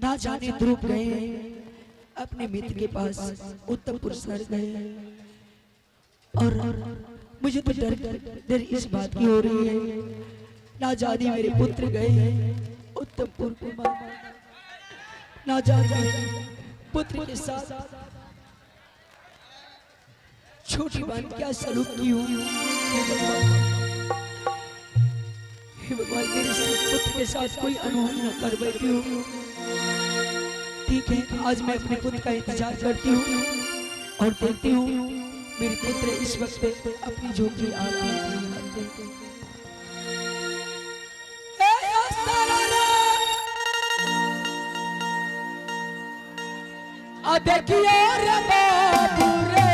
ना जाने ध्रुव गए अपने मित्र के पास उत्तमपुर शहर गए और मुझे तो डर इस बात की हो रही है ना जाने मेरे पुत्र गए उत्तमपुर को ना जाने पुत्र के साथ छोटी बहन क्या सलूक की हूँ। भगवान मेरे पुत्र के साथ कोई अनहोनी न कर बैठी हूँ। ठीक है, आज मैं अपने पुत्र का इंतजार करती हूँ और देखती हूँ मेरे पुत्र इस वक्त अपनी झोपड़ी आती है। देखिए रे बाबू रे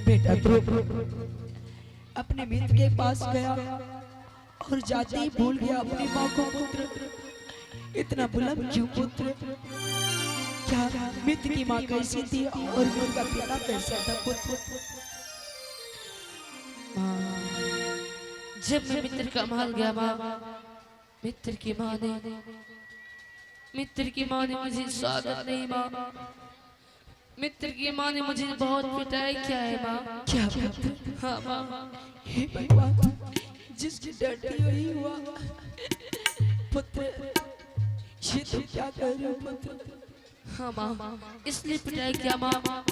बेटा ध्रुव अपने मित्र के पास गया और जाते ही भूल गया अपनी माँ को। पुत्र इतना बुलंद क्यों पुत्र? क्या मित्र की माँ कैसी थी और उनका पिता कैसा था पुत्र? जब मैं मित्र का महल गया माँ, मित्र की माँ ने मुझे स्वागत नहीं माँ, मित्र की माँ ने मुझे बहुत पिटाई किया है माँ। क्या पुत्र? हाँ माँ। हे भगवान, जिसकी डरती हुई हुआ पुत्र, ये तुम क्या कर रहे हो पुत्र? हाँ माँ, इसलिए पिटाई किया माँ।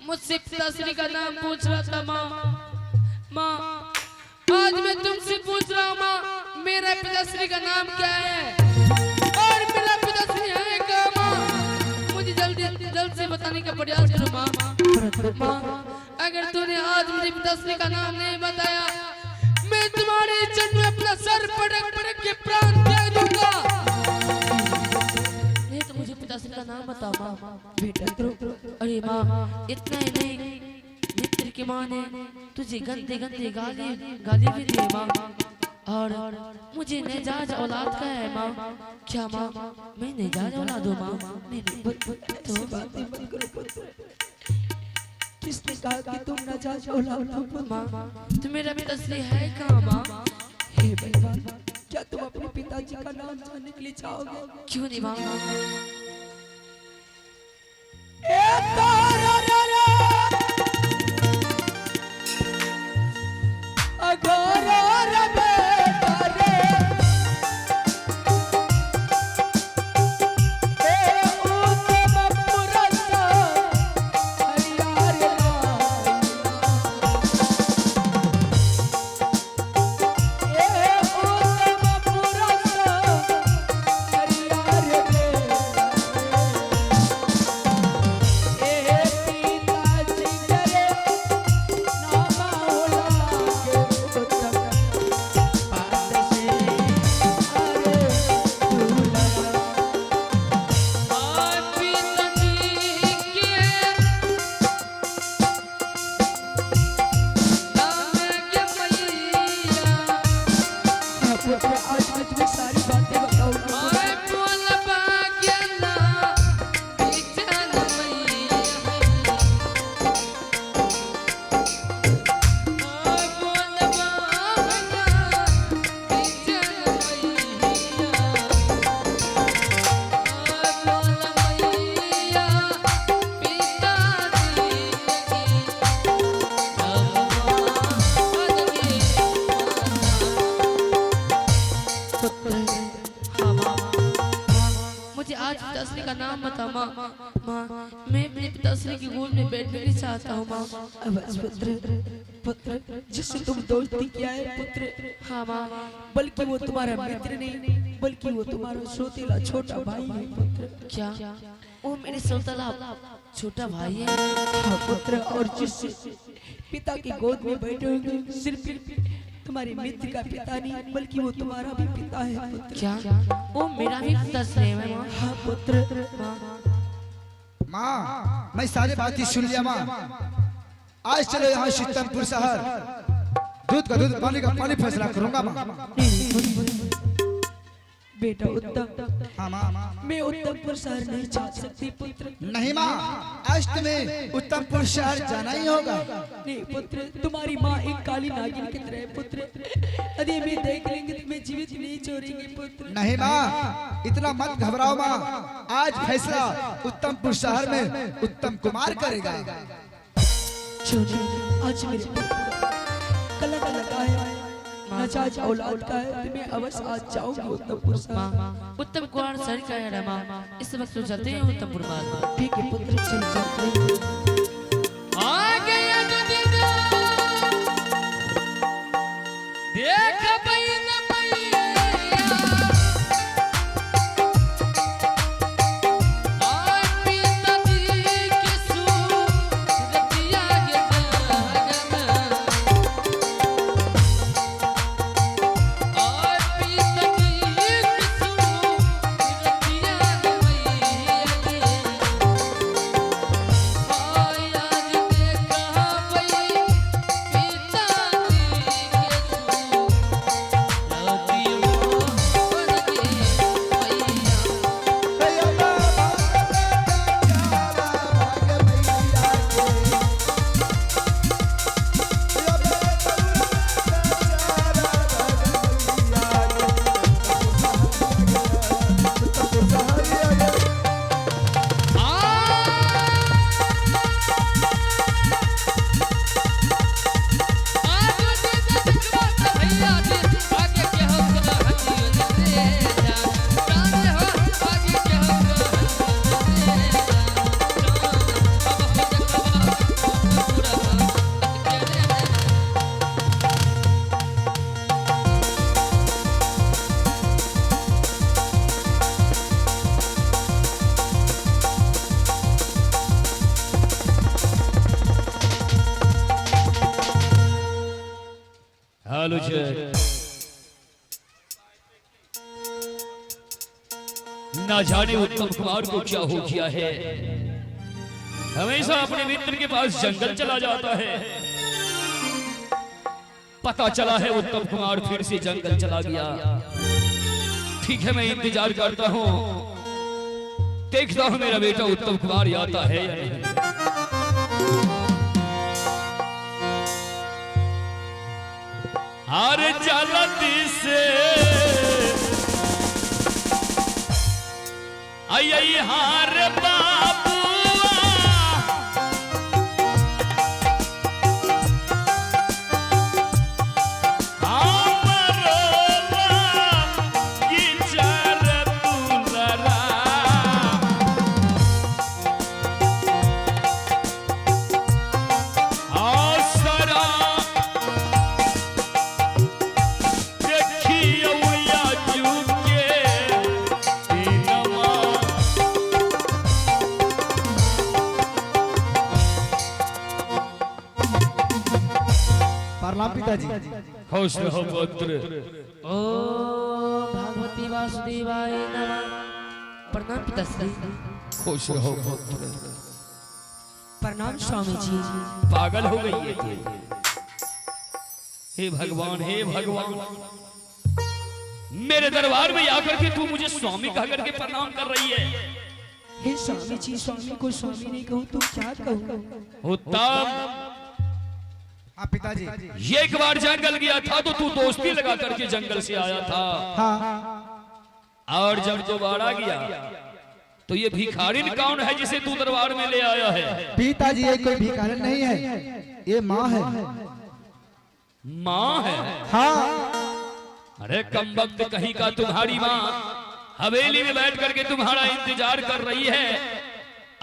मुझसे पिताश्री का नाम पूछ रहा था माँ। आज मैं तुमसे पूछ रहा हूँ माँ, मेरा पिताश्री का नाम क्या है और मेरा पिताश्री है क्या माँ? मुझे जल्द से बताने का प्रयास करो माँ। अगर तूने आज मुझे पिताश्री का नाम नहीं बताया, मैं तुम्हारे चरण में अपना सर पटक के प्राण त्याग दूंगा। नहीं तो मुझे पिताश्री का नाम बताओ माँ। बेटा ध्रुव, अरे माँ, इतना ही नहीं, मित्र की माँ ने तुझे गंदे गाली भी दी माँ और मुझे नेजाज औलाद का है माँ। क्या माँ मैं नेजाज औलाद हूँ माँ? नहीं तो बातें मत करो पुत्र। किसने कहा कि तुम नाजायज औलाद हो माँ? तो मेरा पिताश्री है कहाँ माँ? हे भगवान, क्या तुम अपने पिताजी का नाम जानने के लिए चाहोगे? क्यों नहीं माँ? ए पिताश्री का नाम बता माँ। माँ मैं अपने पिताश्री की गोद में बैठना नहीं चाहता हूँ माँ। बस पुत्र जिससे तुम दोस्ती किया है पुत्र, हाँ माँ। बल्कि वो तुम्हारा मित्र नहीं, बल्कि वो तुम्हारा सौतेला छोटा भाई है पुत्र। क्या वो मेरे सौतेला छोटा भाई है? हाँ पुत्र, और जिस पिता की गोद में बैठे होंगे सिर्फ तुम्हारे मित्र का पिता नहीं, बल्कि वो तुम्हारा भी पिता है पुत्र। क्या वो मेरा भी पिताश्री है माँ? हाँ पुत्र। माँ मैं सारी बातें सुन लिया माँ। आज चलो यहाँ शीतमपुर शहर, दूध का दूध पानी का पानी फैसला करूंगा माँ। बेटा उत्तम, हाँ माँ। मैं उत्तमपुर शहर नहीं जा सकती पुत्र। नहीं माँ, आज तुम्हें उत्तमपुर शहर जाना ही होगा। नहीं पुत्र, तुम्हारी माँ एक काली नागिन की तरह है पुत्र, यदि हमें देख लेंगे तो हमें जीवित नहीं छोड़ेंगे पुत्र। नहीं माँ, इतना मत घबराओ माँ। आज फैसला उत्तमपुर शहर में उत्तम कुमार करेगा। आज मेरे कलंक लगा है, नाजायज औलाद का है, तो मैं अवश्य आज जाऊंगी उत्तमपुर शहर। उत्तम कुमार सर का है माँ। इस वक्त तो चलते हैं उत्तमपुर माँ। ठीक है पुत्र, चल चलते। आ गया नदीना, देख बैन मैया, आटी नदी की सूरतिया के जगना, आटी नदी की सूरतिया मैया के, आया देखा भई पिताजी के सूरतियों बन के मैया। हेलो ना जाने उत्तम कुमार को क्या हो गया है, हमेशा अपने मित्र के पास जंगल चला जाता है। पता चला है उत्तम कुमार फिर से जंगल चला गया। ठीक है, मैं इंतजार करता हूँ, देखता हूँ मेरा बेटा उत्तम कुमार आता है या नहीं। हर जल्दी से आई हार बाबुआ, पिताजी खुश रहो पुत्र। ओ भगवती वासुदेवाय नमः। प्रणाम पिताश्री। खुश रहो पुत्र। प्रणाम स्वामी जी। पागल हो गई है तू। हे भगवान, हे भगवान, मेरे दरबार में आकर के तू मुझे स्वामी कह करके प्रणाम कर रही है। हे स्वामी जी, स्वामी को स्वामी नहीं कहूँ तो क्या कहूँ? उत्तम, हाँ पिताजी। ये एक बार जंगल गया था तो तू दोस्ती लगा करके जंगल से आया था। हाँ। और जब दोबारा गया तो ये भिखारिन कौन है जिसे तू दरबार में ले आया है? पिताजी ये कोई भिखारिन नहीं है, ये माँ है। माँ है? हाँ। अरे कमबख्त कहीं का, तुम्हारी माँ हवेली में बैठ करके तुम्हारा इंतजार कर रही है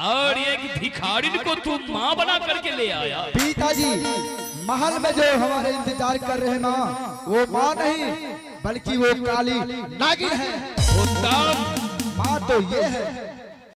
और एक भिखारिन को तू माँ बना करके ले आया। पिताजी, महल में जो हमारे इंतजार कर रहे हैं माँ, वो माँ नहीं बल्कि वो काली नागिन है। उत्तम, माँ तो ये है